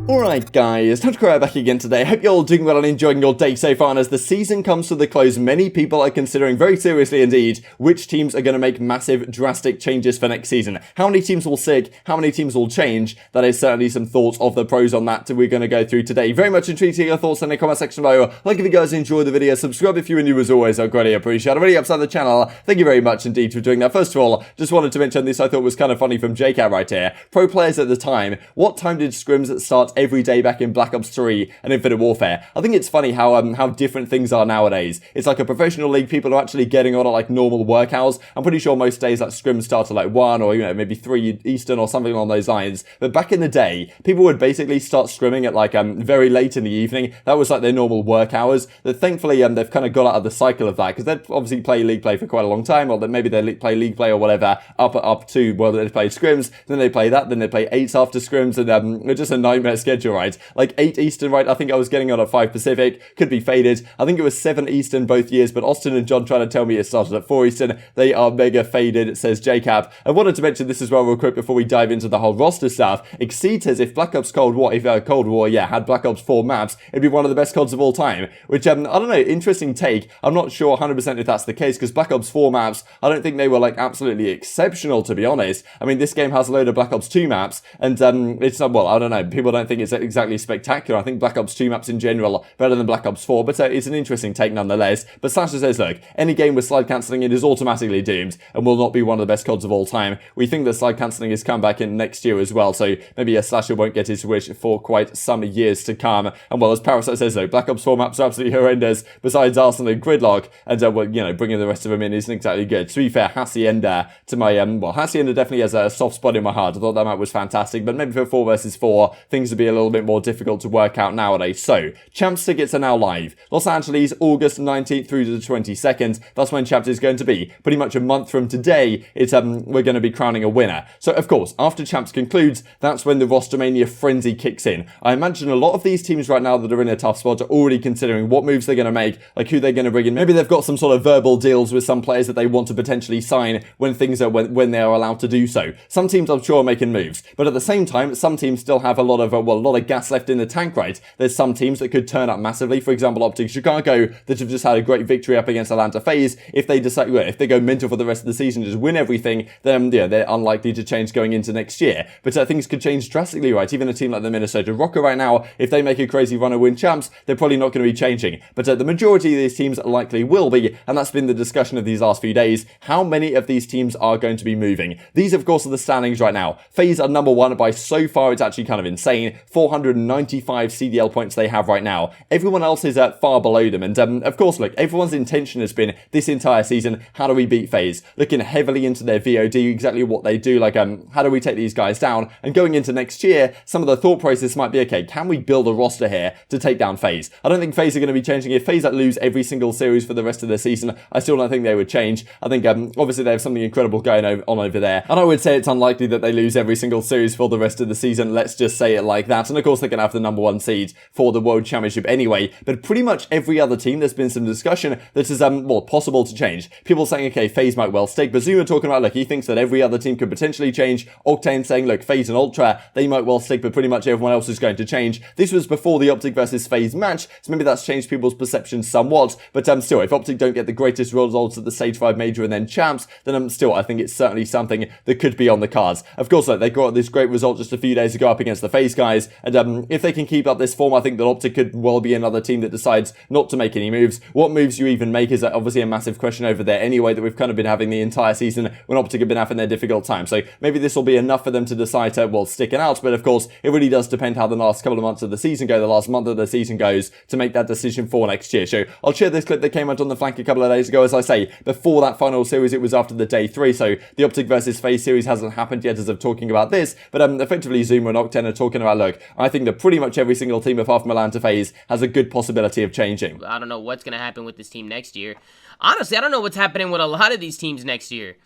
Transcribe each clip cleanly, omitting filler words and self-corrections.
Alright guys, TacticalRab back again today. Hope you're all doing well and enjoying your day so far, and as the season comes to the close, many people are considering very seriously indeed which teams are going to make massive, drastic changes for next season. How many teams will stick, how many teams will change? That is certainly some thoughts of the pros on that we're going to go through today. Very much intrigued to hear your thoughts in the comment section below. Like if you guys enjoyed the video, subscribe if you are new as always, I greatly appreciate it. Already upside the channel, thank you very much indeed for doing that. First of all, just wanted to mention this I thought was kind of funny from JCat right here. Pro players at the time, what time did scrims start every day back in Black Ops 3 and Infinite Warfare? I think it's funny how different things are nowadays. It's like a professional league, people are actually getting on at like normal work hours. I'm pretty sure most days like scrims start at like 1 or maybe 3 Eastern or something along those lines. But back in the day, people would basically start scrimming at like very late in the evening. That was like their normal work hours. That thankfully they've kind of got out of the cycle of that, because they'd obviously play league play for quite a long time, or that maybe they play league play or whatever up to well they play scrims, then they play that, then they play 8s after scrims, and just a nightmare schedule, right? Like 8 Eastern, right? I think I was getting on at 5 Pacific, could be faded. I think it was 7 Eastern both years, but Austin and John trying to tell me it started at 4 Eastern. They are mega faded, it says JCap. I wanted to mention this as well real quick before we dive into the whole roster stuff. Exceed says if Black Ops Cold War, had Black Ops 4 maps, it'd be one of the best CODs of all time, which, I don't know, interesting take. I'm not sure 100% if that's the case, because Black Ops 4 maps, I don't think they were, like, absolutely exceptional, to be honest. I mean, this game has a load of Black Ops 2 maps, and it's not, well, I don't know, people don't think it's exactly spectacular. I think Black Ops 2 maps in general are better than Black Ops 4, but it's an interesting take nonetheless. But Slasher says, look, any game with slide cancelling it is automatically doomed and will not be one of the best CODs of all time. We think that slide cancelling is come back in next year as well, so maybe a Slasher won't get his wish for quite some years to come. And well, as Parasite says though, Black Ops 4 maps are absolutely horrendous, besides Arsenal and Gridlock, and bringing the rest of them in isn't exactly good. To be fair, Hacienda, to my, Hacienda definitely has a soft spot in my heart. I thought that map was fantastic, but maybe for 4 versus 4, things would be a little bit more difficult to work out nowadays. So, Champs tickets are now live. Los Angeles, August 19th through to the 22nd. That's when Champs is going to be. Pretty much a month from today, it's we're going to be crowning a winner. So, of course, after Champs concludes, that's when the Rostermania frenzy kicks in. I imagine a lot of these teams right now that are in a tough spot are already considering what moves they're going to make, like who they're going to bring in. Maybe they've got some sort of verbal deals with some players that they want to potentially sign when things are when they are allowed to do so. Some teams I'm sure are making moves, but at the same time, some teams still have a lot of gas left in the tank, right? There's some teams that could turn up massively. For example, OpTic Chicago that have just had a great victory up against Atlanta FaZe. If they decide, if they go mental for the rest of the season, just win everything, then they're unlikely to change going into next year. But things could change drastically, right? Even a team like the Minnesota Rokkr right now, if they make a crazy run and win Champs, they're probably not going to be changing. But the majority of these teams likely will be, and that's been the discussion of these last few days. How many of these teams are going to be moving? These, of course, are the standings right now. FaZe are number 1 by so far, it's actually kind of insane. 495 CDL points they have right now. Everyone else is far below them. And of course, look, everyone's intention has been this entire season, how do we beat FaZe? Looking heavily into their VOD, exactly what they do, like how do we take these guys down? And going into next year, some of the thought process might be, okay, can we build a roster here to take down FaZe? I don't think FaZe are going to be changing. If FaZe lose every single series for the rest of the season, I still don't think they would change. I think obviously they have something incredible going on over there, and I would say it's unlikely that they lose every single series for the rest of the season. Let's just say it like that. And of course they're going to have the number 1 seed for the World Championship anyway. But pretty much every other team, there's been some discussion that is possible to change. People saying, okay, FaZe might well stick. But Zuma talking about, look, he thinks that every other team could potentially change. Octane saying, look, FaZe and Ultra, they might well stick, but pretty much everyone else is going to change. This was before the OpTic versus FaZe match, so maybe that's changed people's perceptions somewhat. But still, if OpTic don't get the greatest results at the Stage 5 Major and then Champs, then still, I think it's certainly something that could be on the cards. Of course, look, they got this great result just a few days ago up against the FaZe guys, and if they can keep up this form, I think that OpTic could well be another team that decides not to make any moves. What moves you even make is obviously a massive question over there anyway, that we've kind of been having the entire season when OpTic have been having their difficult time. So maybe this will be enough for them to decide to, stick it out. But of course, it really does depend how the last couple of months of the season go, the last month of the season goes, to make that decision for next year. So I'll share this clip that came out on the flank a couple of days ago. As I say, before that final series, it was after the day 3. So the OpTic versus FaZe series hasn't happened yet as of talking about this. But effectively, Zuma and Octane are talking about, look, I think that pretty much every single team apart from Atlanta FaZe has a good possibility of changing. I don't know what's going to happen with this team next year. Honestly, I don't know what's happening with a lot of these teams next year.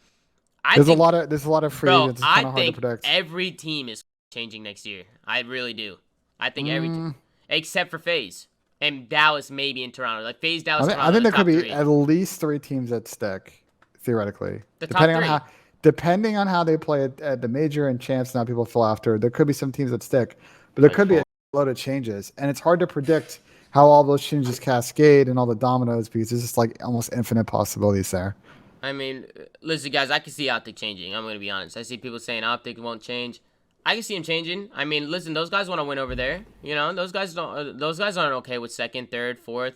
There's a lot of free agents. It's kind of hard to predict. Every team is changing next year. I really do. I think every team, except for FaZe and Dallas, maybe in Toronto. Like FaZe, Dallas, Toronto. I think there could be 3. at least 3 teams that stick, theoretically. Depending on how they play at the major and Champs. Now people fall after. There could be some teams that stick, but there could be load of changes, and it's hard to predict how all those changes cascade and all the dominoes because there's just like almost infinite possibilities there. I mean, listen, guys, I can see OpTic changing. I'm gonna be honest. I see people saying OpTic won't change. I can see him changing. I mean, listen, those guys want to win over there. You know, those guys don't. Those guys aren't okay with second, third, fourth,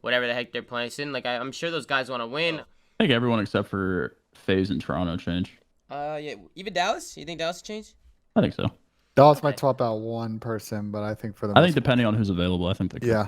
whatever the heck they're placing. Like, I'm sure those guys want to win. I think everyone except for FaZe and Toronto change. Yeah, even Dallas. You think Dallas change? I think so. Dallas might swap out one person, but I think for the I think depending on who's available, I think they could. Yeah.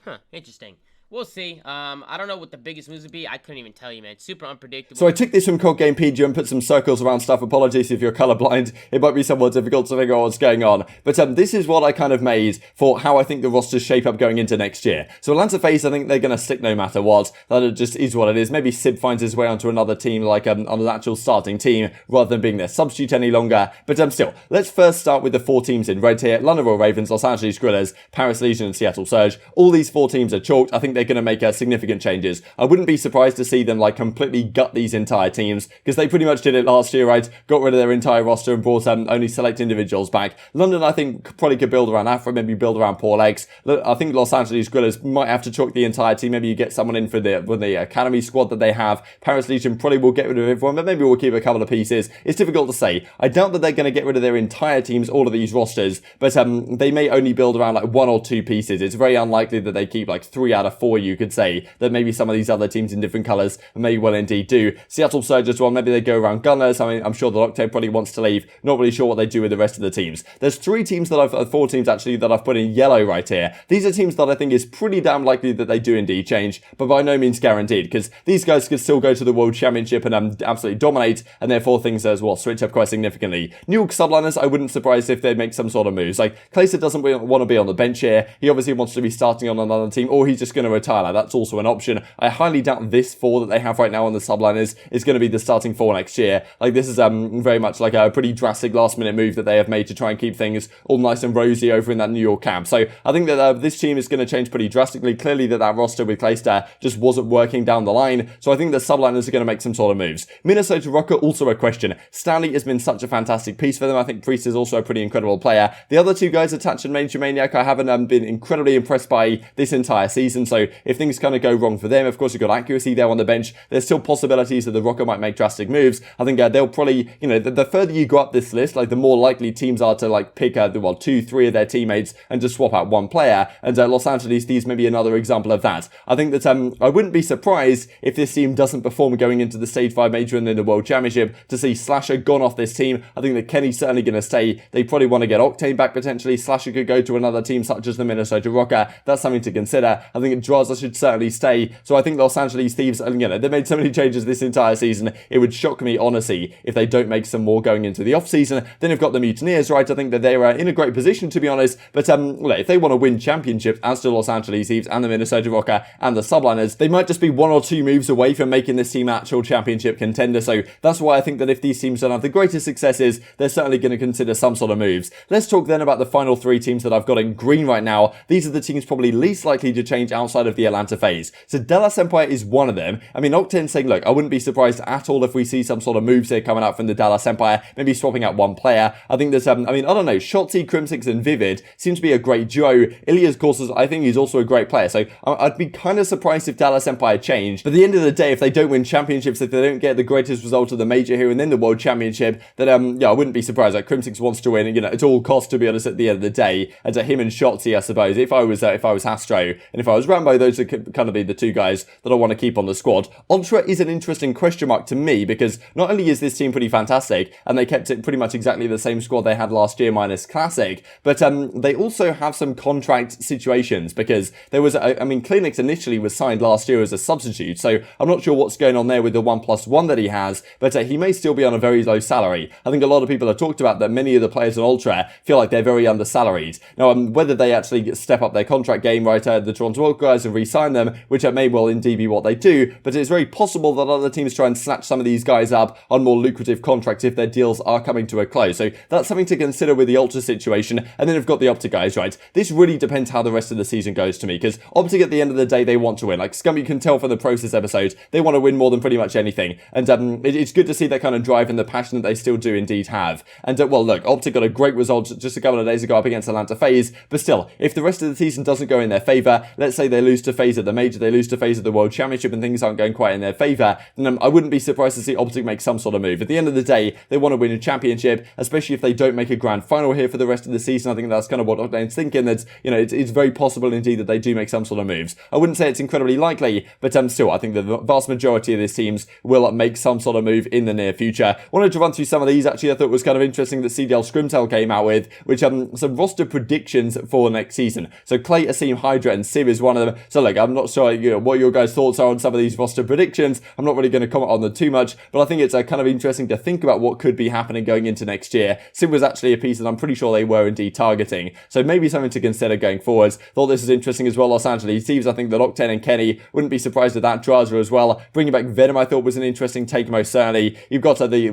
Huh. Interesting. We'll see. I don't know what the biggest moves would be. I couldn't even tell you, man. It's super unpredictable. So I took this from Cod Gamepedia and put some circles around stuff. Apologies if you're colorblind. It might be somewhat difficult to figure out what's going on. But this is what I kind of made for how I think the rosters shape up going into next year. So Atlanta FaZe, I think they're going to stick no matter what. That just is what it is. Maybe Simp finds his way onto another team, like on an actual starting team, rather than being their substitute any longer. But still, let's first start with the 4 teams in red here. London Royal Ravens, Los Angeles Guerrillas, Paris Legion, and Seattle Surge. All these 4 teams are chalked. I think they're going to make a significant changes. I wouldn't be surprised to see them like completely gut these entire teams because they pretty much did it last year, right? Got rid of their entire roster and brought only select individuals back. London, I think, probably could build around Afro, maybe build around Paul X. I think Los Angeles Guerrillas might have to chalk the entire team. Maybe you get someone in for the academy squad that they have. Paris Legion probably will get rid of everyone, but maybe we'll keep a couple of pieces. It's difficult to say. I doubt that they're going to get rid of their entire teams, all of these rosters, but they may only build around like 1 or 2 pieces. It's very unlikely that they keep like 3 out of 4, you could say, that maybe some of these other teams in different colours may well indeed do. Seattle Surge as well, maybe they go around Gunless. I mean, I'm sure that Octane probably wants to leave. Not really sure what they do with the rest of the teams. There's 4 teams actually that I've put in yellow right here. These are teams that I think is pretty damn likely that they do indeed change, but by no means guaranteed, because these guys could still go to the World Championship and absolutely dominate, and therefore things as well switch up quite significantly. New York Subliners, I wouldn't be surprised if they make some sort of moves. Like, Clayster doesn't want to be on the bench here. He obviously wants to be starting on another team, or he's just going to retire. Like, that's also an option. I highly doubt this 4 that they have right now on the subliners is going to be the starting 4 next year. Like, this is very much like a pretty drastic last minute move that they have made to try and keep things all nice and rosy over in that New York camp. So I think that this team is going to change pretty drastically. Clearly that roster with Clayster just wasn't working down the line. So I think the subliners are going to make some sort of moves. Minnesota Rokkr, also a question. Standy has been such a fantastic piece for them. I think Priestahh is also a pretty incredible player. The other 2 guys attached to MajorManiak, I haven't been incredibly impressed by this entire season. So if things kind of go wrong for them, of course you've got accuracy there on the bench. There's still possibilities that the Rokkr might make drastic moves. I think they'll probably, you know, the further you go up this list, like the more likely teams are to like pick 2, 3 of their teammates and just swap out one player. And Los Angeles Thieves may be another example of that. I think that I wouldn't be surprised if this team doesn't perform going into the Stage 5 Major and then the World Championship to see Slasher gone off this team. I think that Kenny's certainly going to stay. They probably want to get Octane back potentially. Slasher could go to another team such as the Minnesota Rokkr. That's something to consider. I think Drazah should certainly stay. So I think Los Angeles Thieves, you know, they made so many changes this entire season. It would shock me, honestly, if they don't make some more going into the off-season. Then you've got the Mutineers, right? I think that they are in a great position, to be honest. But if they want to win championships, as do Los Angeles Thieves and the Minnesota Rokkr and the Subliners, they might just be 1 or 2 moves away from making this team actual championship contender. So that's why I think that if these teams don't have the greatest successes, they're certainly going to consider some sort of moves. Let's talk then about the final 3 teams that I've got in green right now. These are the teams probably least likely to change outside of the Atlanta FaZe. So Dallas Empire is one of them. I mean, Octane saying, look, I wouldn't be surprised at all if we see some sort of moves here coming out from the Dallas Empire, maybe swapping out one player. I think there's, I mean, I don't know, Shotzzy, Crimsix, and Vivid seems to be a great duo. ILLey, of course, I think he's also a great player. So I'd be kind of surprised if Dallas Empire changed. But at the end of the day, if they don't win championships, if they don't get the greatest result of the major here and then the World Championship, then yeah, I wouldn't be surprised. Like, Crimsix wants to win, you know, at all costs, to be honest, at the end of the day. And to him and Shotzzy, I suppose, if I was Astro and if I was Rambo, those would kind of be the 2 guys that I want to keep on the squad. Ultra is an interesting question mark to me because not only is this team pretty fantastic and they kept it pretty much exactly the same squad they had last year minus Classic, but they also have some contract situations because there was, I mean, CleanX initially was signed last year as a substitute, so I'm not sure what's going on there with the 1+1 that he has, but he may still be on a very low salary. I think a lot of people have talked about that many of the players in Ultra feel like they're very undersalaried. Now, whether they actually step up their contract game, right, the Toronto guys and re-sign them, which may well indeed be what they do, but it's very possible that other teams try and snatch some of these guys up on more lucrative contracts if their deals are coming to a close. So that's something to consider with the Ultra situation. And then we've got the OpTic guys, right? This really depends how the rest of the season goes to me, because OpTic at the end of the day, they want to win. Like Scump, you can tell from the process episode, they want to win more than pretty much anything. And it's good to see that kind of drive and the passion that they still do indeed have. And well, look, OpTic got a great result just a couple of days ago up against Atlanta FaZe, but still, if the rest of the season doesn't go in their favor, let's say they lose to FaZe at the Major, they lose to FaZe at the World Championship, and things aren't going quite in their favor, then I wouldn't be surprised to see OpTic make some sort of move. At the end of the day, they want to win a championship, especially if they don't make a grand final here for the rest of the season. I think that's kind of what Octane's thinking. That's, you know, it's very possible indeed that they do make some sort of moves. I wouldn't say it's incredibly likely, but still, I think that the vast majority of these teams will make some sort of move in the near future. Wanted to run through some of these. Actually, I thought it was kind of interesting that CDL Scrimtel came out with, which some roster predictions for next season. So Clay, Asim, Hydra, and Civ is one of them. So look, I'm not sure what your guys' thoughts are on some of these roster predictions. I'm not really going to comment on them too much, but I think it's kind of interesting to think about what could be happening going into next year. Civ was actually a piece that I'm pretty sure they were indeed targeting, so maybe something to consider going forwards. Thought this is interesting as well. Los Angeles Thieves, I think that Octane and Kenny, wouldn't be surprised at that. Drazah as well. Bringing back Venom, I thought was an interesting take, most certainly. You've got the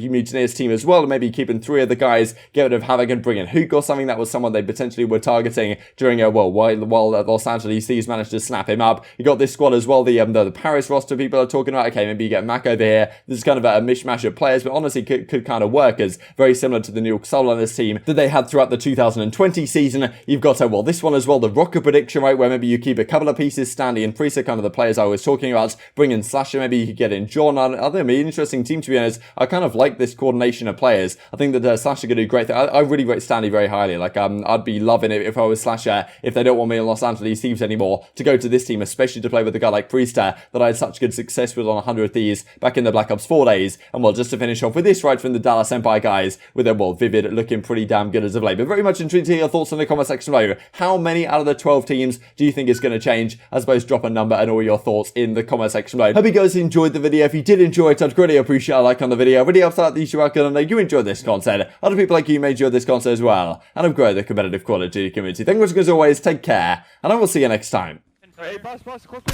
Mutineers team as well, maybe keeping 3 of the guys, get rid of Havoc and bring in Huke or something. That was someone they potentially were targeting during while Los Angeles Thieves managed to snap him up. You got this squad as well, the Paris roster people are talking about. Okay, maybe you get Mac over here. This is kind of a mishmash of players, but honestly could kind of work as very similar to the New York Soul on this team that they had throughout the 2020 season. You've got this one as well, the Rokkr prediction, right, where maybe you keep a couple of pieces, Standy and Priestahh, kind of the players I was talking about. Bring in Slasher, maybe you could get in John. I think it'd be an interesting team, to be honest. I kind of like this coordination of players. I think that Slasher could do great things. I really rate Standy very highly. Like, I'd be loving it if I was Slasher, if they don't want me in Los Angeles Thieves anymore, to go to this team, especially to play with a guy like Priestahh that I had such good success with on 100 Thieves back in the Black Ops 4 days. And well, just to finish off with this right from the Dallas Empire guys, with their, Vivid looking pretty damn good as of late. But very much intrigued to hear your thoughts in the comment section below. How many out of the 12 teams do you think is going to change? I suppose drop a number and all your thoughts in the comment section below. Hope you guys enjoyed the video. If you did enjoy it, I'd greatly appreciate a like on the video. Really helps out the YouTube channel, and you enjoyed this content. Other people like you may enjoy this content as well, and I've grown the competitive quality community. Thank you much as always, take care, and I will see you next time. Hey, boss, close, please.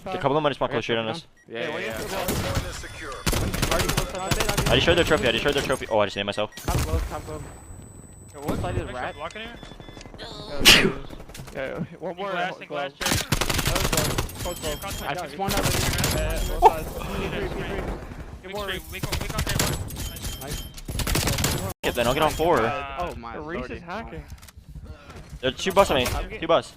A couple of them just want to shoot on us. Yeah. I just showed their trophy. Oh, I just named myself. Top close. What side is rat? Yeah, one more. Glass, I just spawned out. Then I'll get on 4. Oh my. Reese is hacking. There's 2 bus on me. 2 bus.